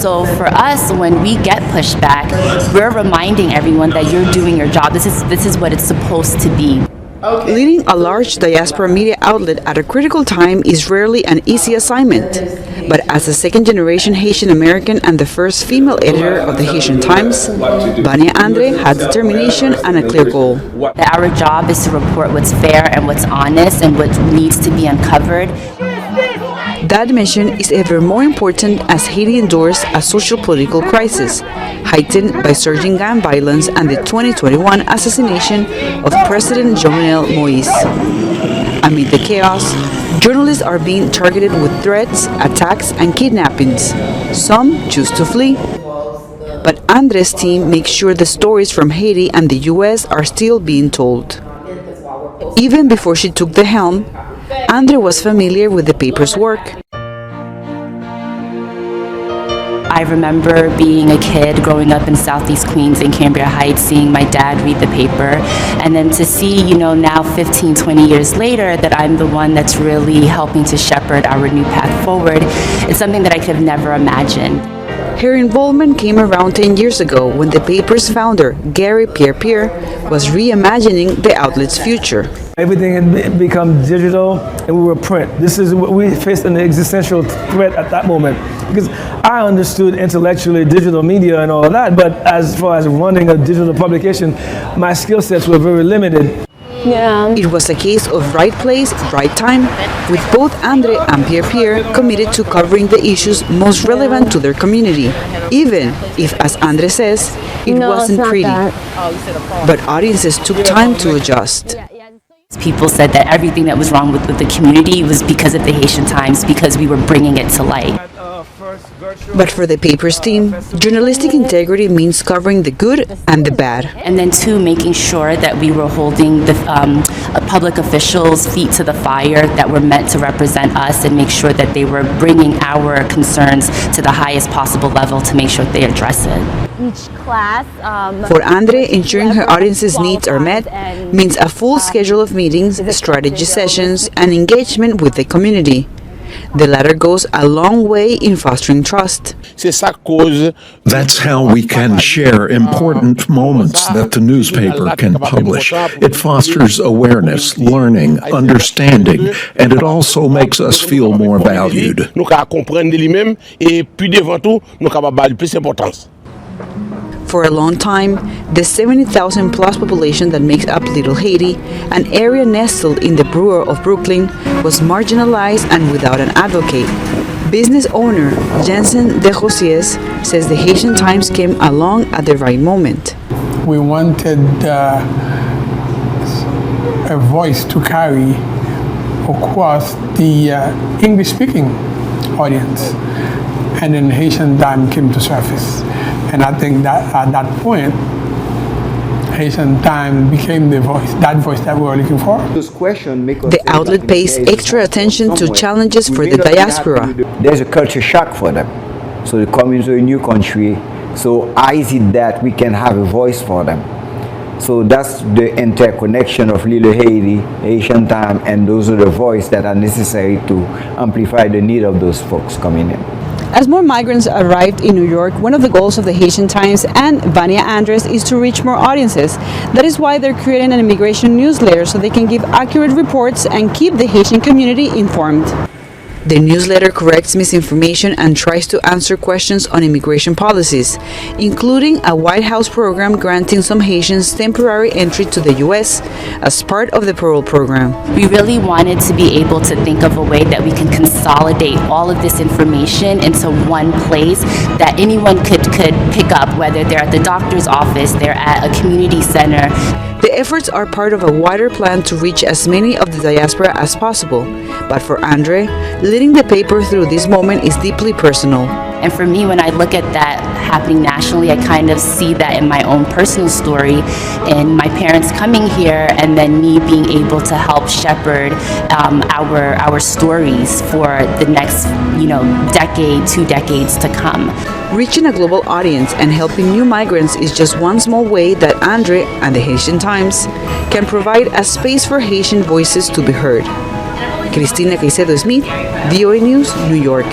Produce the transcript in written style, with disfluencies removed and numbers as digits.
So for us, when we get pushback, we're reminding everyone that you're doing your job. This is what it's supposed to be. Leading a large diaspora media outlet at a critical time is rarely an easy assignment. But as a second-generation Haitian American and the first female editor of the Haitian Times, Vania Andre had determination and a clear goal. Our job is to report what's fair and what's honest and what needs to be uncovered. That mission is ever more important as Haiti endures a social-political crisis, heightened by surging gun violence and the 2021 assassination of President Jovenel Moïse. Amid the chaos, journalists are being targeted with threats, attacks, and kidnappings. Some choose to flee. But Andre's team makes sure the stories from Haiti and the U.S. are still being told. Even before she took the helm, Andre was familiar with the paper's work. I remember being a kid growing up in Southeast Queens in Cambria Heights, seeing my dad read the paper, and then to see, now 15, 20 years later that I'm the one that's really helping to shepherd our new path forward, it's something that I could have never imagined. Her involvement came around 10 years ago when the paper's founder, Gary Pierre, was reimagining the outlet's future. Everything had become digital and we were print. This is what we faced an existential threat at that moment. Because I understood intellectually digital media and all of that, but as far as running a digital publication, my skill sets were very limited. Yeah. It was a case of right place, right time, with both Andre and Pierre committed to covering the issues most relevant to their community, even if, as Andre says, it wasn't pretty. But audiences took time to adjust. People said that everything that was wrong with the community was because of the Haitian Times, because we were bringing it to light. But for the paper's team, journalistic integrity means covering the good and the bad. And then, too, making sure that we were holding the public officials' feet to the fire that were meant to represent us and make sure that they were bringing our concerns to the highest possible level to make sure they address it. Each class, for Andre, ensuring her audience's needs are met means a full schedule of meetings, strategy sessions, and engagement with the community. The latter goes a long way in fostering trust. That's how we can share important moments that the newspaper can publish. It fosters awareness, learning, understanding, and it also makes us feel more valued. For a long time, the 70,000 plus population that makes up Little Haiti, an area nestled in the borough of Brooklyn, was marginalized and without an advocate. Business owner Jensen De Josies says the Haitian Times came along at the right moment. We wanted a voice to carry across the English-speaking audience, and then Haitian Times came to surface. And I think that at that point, Haitian Times became the voice, that voice that we were looking for. The outlet pays extra attention to challenges for the diaspora. There's a culture shock for them. So they come into a new country, so how is it that we can have a voice for them? So that's the interconnection of Little Haiti, Haitian Times, and those are the voices that are necessary to amplify the need of those folks coming in. As more migrants arrived in New York, one of the goals of the Haitian Times and Vania Andres is to reach more audiences. That is why they're creating an immigration newsletter so they can give accurate reports and keep the Haitian community informed. The newsletter corrects misinformation and tries to answer questions on immigration policies, including a White House program granting some Haitians temporary entry to the U.S. as part of the parole program. We really wanted to be able to think of a way that we can consolidate all of this information into one place that anyone could pick up, whether they're at the doctor's office, they're at a community center. The efforts are part of a wider plan to reach as many of the diaspora as possible. But for Andre, leading the paper through this moment is deeply personal. And for me, when I look at that happening nationally, I kind of see that in my own personal story, in my parents coming here and then me being able to help shepherd our stories for the next, decade, 2 decades to come. Reaching a global audience and helping new migrants is just one small way that Andre and the Haitian Times can provide a space for Haitian voices to be heard. Cristina Caicedo Smit, VOA News, New York.